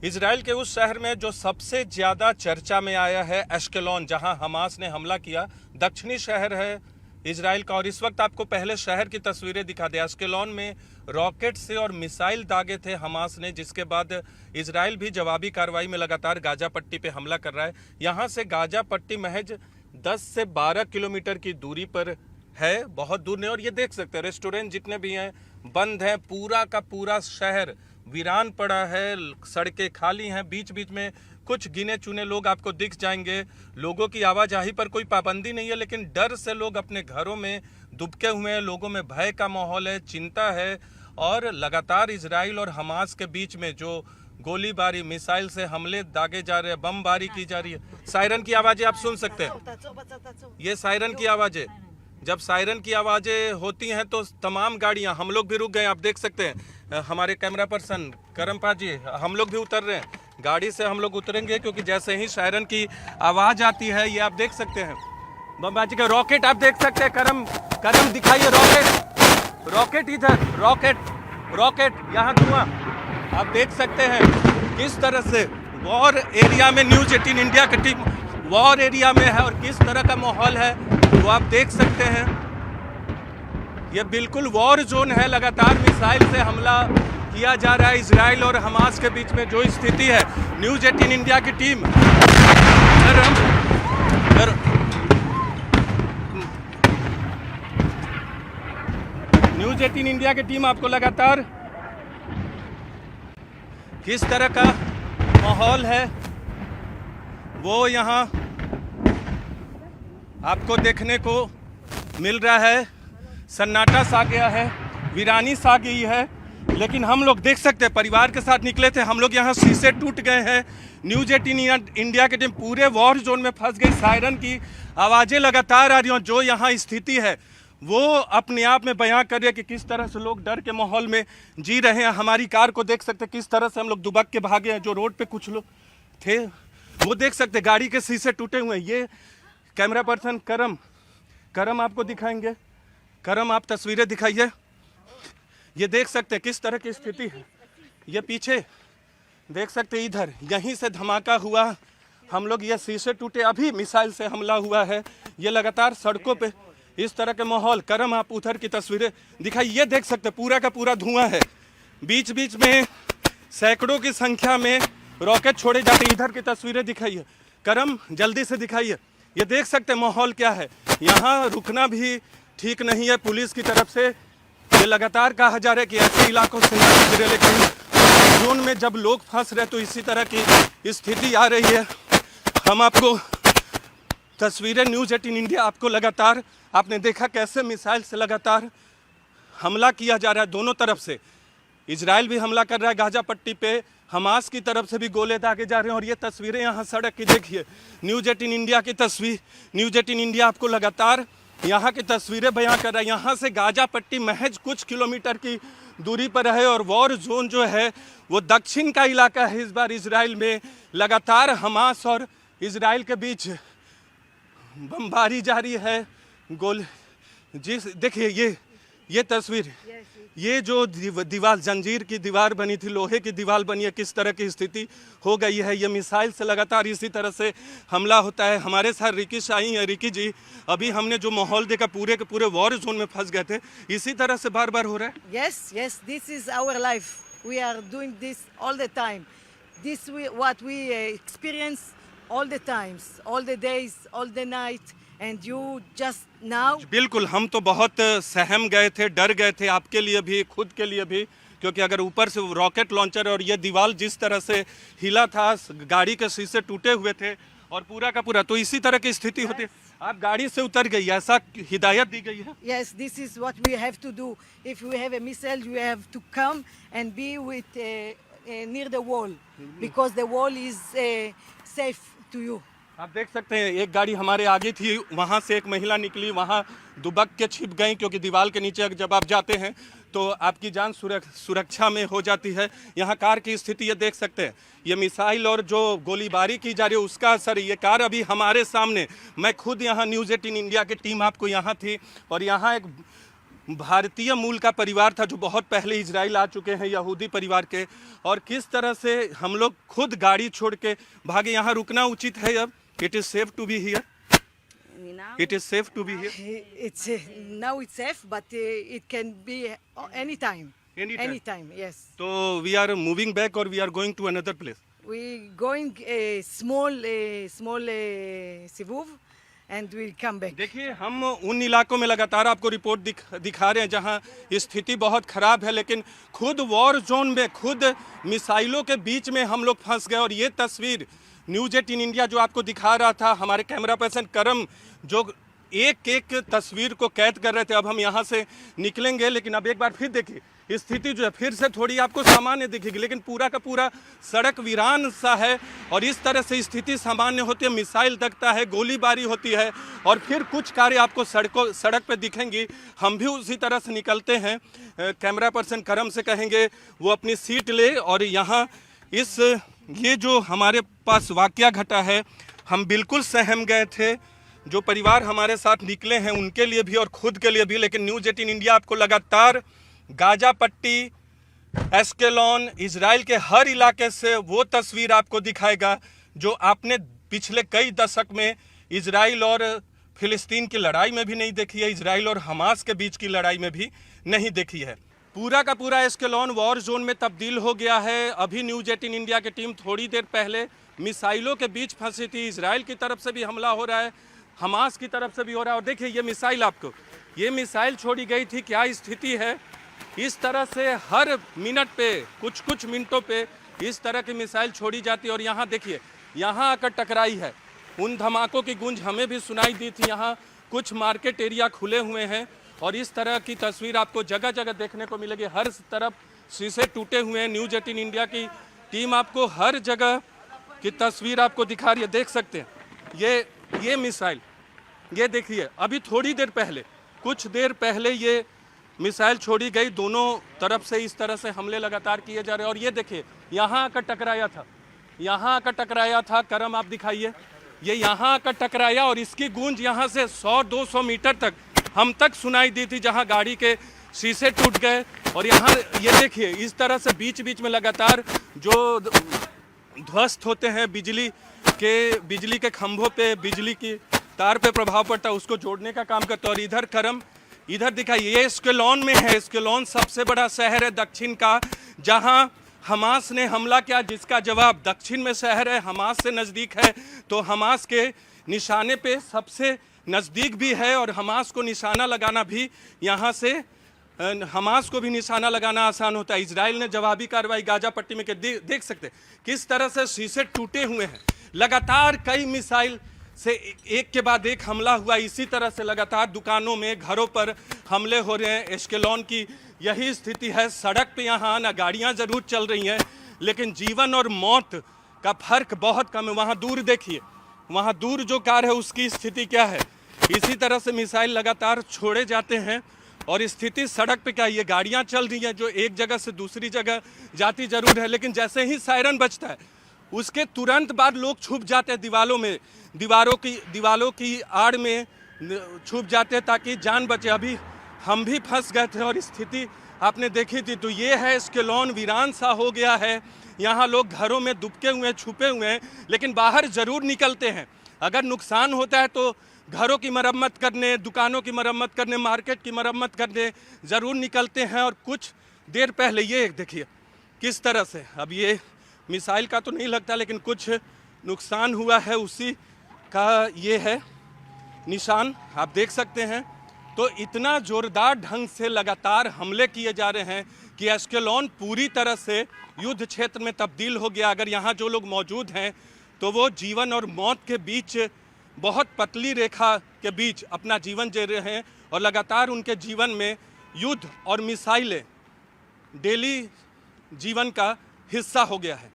Israel के उस शहर में जो सबसे ज़्यादा चर्चा में आया है एश्केलोन, जहां हमास ने हमला किया। दक्षिणी शहर है इजराइल का। और इस वक्त आपको पहले शहर की तस्वीरें दिखा दे। एश्केलोन में रॉकेट से और मिसाइल दागे थे हमास ने, जिसके बाद इजराइल भी जवाबी कार्रवाई में लगातार गाजा पट्टी पे हमला कर रहा है। यहाँ से गाजा पट्टी महज 10 से 12 किलोमीटर की दूरी पर है, बहुत दूर नहीं। और ये देख सकते हैं रेस्टोरेंट जितने भी हैं बंद हैं, पूरा का पूरा शहर वीरान पड़ा है, सड़कें खाली हैं। बीच बीच में कुछ गिने चुने लोग आपको दिख जाएंगे। लोगों की आवाजाही पर कोई पाबंदी नहीं है, लेकिन डर से लोग अपने घरों में दुबके हुए हैं। लोगों में भय का माहौल है, चिंता है। और लगातार इजराइल और हमास के बीच में जो गोलीबारी, मिसाइल से हमले दागे जा रहे हैं, बमबारी की जा रही है। सायरन की आवाज़ें आप सुन सकते हैं, ये सायरन की आवाज़ें। जब सायरन की आवाज़ें होती हैं तो तमाम गाड़ियां, हम लोग भी रुक गए। आप देख सकते हैं हमारे कैमरा पर्सन करमपा जी, हम लोग भी उतर रहे हैं। गाड़ी से हम लोग उतरेंगे क्योंकि जैसे ही सायरन की आवाज़ आती है, ये आप देख सकते हैं बमबाजी का रॉकेट आप देख सकते हैं। करम दिखाइए रॉकेट इधर, रॉकेट यहाँ धुआं आप देख सकते हैं। किस तरह से वॉर एरिया में न्यूज़ 18 इंडिया की टीम वॉर एरिया में है और किस तरह का माहौल है वो आप देख सकते हैं। ये बिल्कुल वॉर जोन है। लगातार मिसाइल से हमला किया जा रहा है। इजराइल और हमास के बीच में जो स्थिति है, न्यूज़ 18 इंडिया की टीम न्यूज़ 18 इंडिया की टीम आपको लगातार किस तरह का माहौल है वो यहाँ आपको देखने को मिल रहा है। सन्नाटा सा गया है, वीरानी सा गई है। लेकिन हम लोग देख सकते हैं, परिवार के साथ निकले थे हम लोग, यहाँ शीशे टूट गए हैं। न्यूज़ 18 इंडिया की टीम पूरे वॉर जोन में फंस गई। सायरन की आवाज़ें लगातार आ रही हैं। जो यहाँ स्थिति है वो अपने आप में बयां कर रही है कि किस तरह से लोग डर के माहौल में जी रहे हैं। हमारी कार को देख सकते हैं किस तरह से हम लोग दुबक के भागे हैं। जो रोड पे कुछ लोग थे वो देख सकते, गाड़ी के शीशे टूटे हुए हैं। ये कैमरा पर्सन करम आपको दिखाएंगे। करम आप तस्वीरें दिखाइए। ये देख सकते हैं किस तरह की स्थिति है। ये पीछे देख सकते हैं, इधर यहीं से धमाका हुआ। हम लोग ये शीशे टूटे, अभी मिसाइल से हमला हुआ है। ये लगातार सड़कों पे इस तरह के माहौल। करम आप उधर की तस्वीरें दिखाइए। ये देख सकते हैं पूरा का पूरा धुआं है। बीच बीच में सैकड़ों की संख्या में रॉकेट छोड़े जाते। इधर की तस्वीरें दिखाइए। करम जल्दी से दिखाइए। ये देख सकते हैं माहौल क्या है। यहाँ रुकना भी ठीक नहीं है पुलिस की तरफ से। ये लगातार कहा जा रहा है कि ऐसे इलाकों से ना गुजरे, लेकिन जोन में जब लोग फंस रहे तो इसी तरह की स्थिति आ रही है। हम आपको तस्वीरें न्यूज़ 18 इंडिया आपको लगातार, आपने देखा कैसे मिसाइल से लगातार हमला किया जा रहा है दोनों तरफ से। इजराइल भी हमला कर रहा है गाजा पट्टी पे, हमास की तरफ से भी गोले दागे जा रहे हैं। और ये तस्वीरें यहाँ सड़क की देखिए, न्यूज़ 18 इंडिया की तस्वीर। न्यूज़ 18 इंडिया आपको लगातार यहाँ की तस्वीरें बयां कर रहा है। यहाँ से गाजा पट्टी महज कुछ किलोमीटर की दूरी पर है और वॉर जोन जो है वो दक्षिण का इलाका है। इस बार इजराइल में लगातार हमास और इजराइल के बीच बमबारी जारी है। जी देखिए ये तस्वीर, ये जो दीवार, जंजीर की दीवार बनी थी, लोहे की दीवार बनी है, किस तरह की स्थिति हो गई है। ये मिसाइल से लगातार इसी तरह से हमला होता है। हमारे साथ रिकी शाही है। रिकी जी, अभी हमने जो माहौल देखा, पूरे के पूरे वॉर जोन में फंस गए थे। इसी तरह से बार बार हो रहा है। Yes, this is our life. We are doing this all the time. What we experience all the times, all the days, all the night. And you just now. बिल्कुल, हम तो बहुत सहम गए थे, डर गए थे, आपके लिए भी, खुद के लिए भी। क्योंकि अगर ऊपर से रॉकेट लॉन्चर और ये दीवार जिस तरह से हिला था, गाड़ी के शीशे टूटे हुए थे और पूरा का पूरा, तो इसी तरह की स्थिति होती है। आप गाड़ी से उतर गई, ऐसा हिदायत दी गई है। Yes, this is what we have to do. If we have a missile, you have to come and be with near the wall, because the wall is safe to you. आप देख सकते हैं एक गाड़ी हमारे आगे थी, वहाँ से एक महिला निकली, वहाँ दुबक के छिप गई। क्योंकि दीवार के नीचे जब आप जाते हैं तो आपकी जान सुरक्षा में हो जाती है। यहाँ कार की स्थिति ये देख सकते हैं। ये मिसाइल और जो गोलीबारी की जा रही है उसका असर। ये कार अभी हमारे सामने, मैं खुद यहाँ न्यूज़ 18 इंडिया की टीम आपको यहाँ थी और यहाँ एक भारतीय मूल का परिवार था जो बहुत पहले इजराइल आ चुके हैं, यहूदी परिवार के, और किस तरह से हम लोग खुद गाड़ी छोड़ के भागे। यहाँ रुकना उचित है अब? It is safe to be here? Now, It is safe to be here? it's now it's safe, but it can be anytime. Anytime. Anytime, yes. So we are moving back or we are going to another place? We going a small sivuv, and we'll come back. देखिए, हम उन इलाकों में लगातार आपको report दिखा रहे हैं जहां स्थिति बहुत ख़राब है, लेकिन खुद वॉर जोन में, खुद मिसाइलों के बीच में हम लोग फंस गए। और ये तस्वीर न्यूज़ 18 इंडिया जो आपको दिखा रहा था, हमारे कैमरा पर्सन करम जो एक एक तस्वीर को कैद कर रहे थे। अब हम यहाँ से निकलेंगे, लेकिन अब एक बार फिर देखिए स्थिति जो है फिर से थोड़ी आपको सामान्य दिखेगी, लेकिन पूरा का पूरा सड़क वीरान सा है। और इस तरह से स्थिति सामान्य होती है, मिसाइल दगता है, गोलीबारी होती है, और फिर कुछ कार्य आपको सड़क पे दिखेंगी। हम भी उसी तरह से निकलते हैं। कैमरा पर्सन करम से कहेंगे वो अपनी सीट ले। और यहाँ ये जो हमारे पास वाकया घटा है, हम बिल्कुल सहम गए थे। जो परिवार हमारे साथ निकले हैं उनके लिए भी और खुद के लिए भी। लेकिन न्यूज़ 18 इंडिया आपको लगातार गाजा पट्टी, एस्केलॉन, इजराइल के हर इलाके से वो तस्वीर आपको दिखाएगा जो आपने पिछले कई दशक में इजराइल और फिलिस्तीन की लड़ाई में भी नहीं देखी है, इजराइल और हमास के बीच की लड़ाई में भी नहीं देखी है। पूरा का पूरा एस्केलॉन वॉर जोन में तब्दील हो गया है। अभी न्यूज़ 18 इंडिया की टीम थोड़ी देर पहले मिसाइलों के बीच फंसी थी। इजराइल की तरफ से भी हमला हो रहा है, हमास की तरफ से भी हो रहा है। और देखिए ये मिसाइल, आपको ये मिसाइल छोड़ी गई थी, क्या स्थिति है। इस तरह से हर मिनट पे, कुछ मिनटों पे इस तरह की मिसाइल छोड़ी जाती है। और यहाँ देखिए, यहाँ आकर टकराई है। उन धमाकों की गूंज हमें भी सुनाई दी थी। यहाँ कुछ मार्केट एरिया खुले हुए हैं और इस तरह की तस्वीर आपको जगह जगह देखने को मिलेगी। हर तरफ शीशे टूटे हुए हैं। न्यूज़ 18 इंडिया की टीम आपको हर जगह की तस्वीर आपको दिखा रही है, देख सकते हैं। ये मिसाइल, ये देखिए, अभी थोड़ी देर पहले, कुछ देर पहले ये मिसाइल छोड़ी गई। दोनों तरफ से इस तरह से हमले लगातार किए जा रहे हैं। और ये देखिए, यहाँ आकर टकराया था, यहाँ आकर टकराया था। करम आप दिखाइए, ये यहाँ आकर टकराया और इसकी गूंज यहाँ से 100-200 मीटर तक हम तक सुनाई दी थी, जहाँ गाड़ी के शीशे टूट गए। और यहाँ ये देखिए, इस तरह से बीच बीच में लगातार जो ध्वस्त होते हैं, बिजली के खंभों पे, बिजली की तार पे प्रभाव पड़ता है, उसको जोड़ने का काम करता है। और इधर करम, इधर दिखाइए, ये एस्केलॉन में है। एस्केलॉन सबसे बड़ा शहर है दक्षिण का, जहां हमास ने हमला किया, जिसका जवाब दक्षिण में शहर है, हमास से नज़दीक है, तो हमास के निशाने पे सबसे नज़दीक भी है। और हमास को निशाना लगाना भी, यहाँ से हमास को भी निशाना लगाना आसान होता है। इजराइल ने जवाबी कार्रवाई गाजा पट्टी में देख सकते किस तरह से शीशे टूटे हुए हैं। लगातार कई मिसाइल से एक के बाद एक हमला हुआ। इसी तरह से लगातार दुकानों में, घरों पर हमले हो रहे हैं। एस्केलॉन की यही स्थिति है। सड़क पे यहाँ आना, गाड़ियाँ ज़रूर चल रही हैं, लेकिन जीवन और मौत का फर्क बहुत कम है। वहाँ दूर देखिए, वहाँ दूर जो कार है उसकी स्थिति क्या है। इसी तरह से मिसाइल लगातार छोड़े जाते हैं और स्थिति सड़क पे क्या है, ये गाड़ियाँ चल रही हैं जो एक जगह से दूसरी जगह जाती ज़रूर है, लेकिन जैसे ही सायरन बजता है उसके तुरंत बाद लोग छुप जाते हैं दीवारों में, दीवारों की आड़ में छुप जाते हैं ताकि जान बचे। अभी हम भी फंस गए थे और स्थिति आपने देखी थी। तो ये है एस्केलॉन, वीरान सा हो गया है। यहाँ लोग घरों में दुबके हुए हैं, छुपे हुए हैं, लेकिन बाहर ज़रूर निकलते हैं। अगर नुकसान होता है तो घरों की मरम्मत करने, दुकानों की मरम्मत करने, मार्केट की मरम्मत करने ज़रूर निकलते हैं। और कुछ देर पहले ये देखिए किस तरह से, अब ये मिसाइल का तो नहीं लगता, लेकिन कुछ नुकसान हुआ है, उसी का ये है निशान, आप देख सकते हैं। तो इतना ज़ोरदार ढंग से लगातार हमले किए जा रहे हैं कि एस्केलॉन पूरी तरह से युद्ध क्षेत्र में तब्दील हो गया। अगर यहाँ जो लोग मौजूद हैं तो वो जीवन और मौत के बीच, बहुत पतली रेखा के बीच अपना जीवन जी रहे हैं। और लगातार उनके जीवन में युद्ध और मिसाइलें डेली जीवन का हिस्सा हो गया है।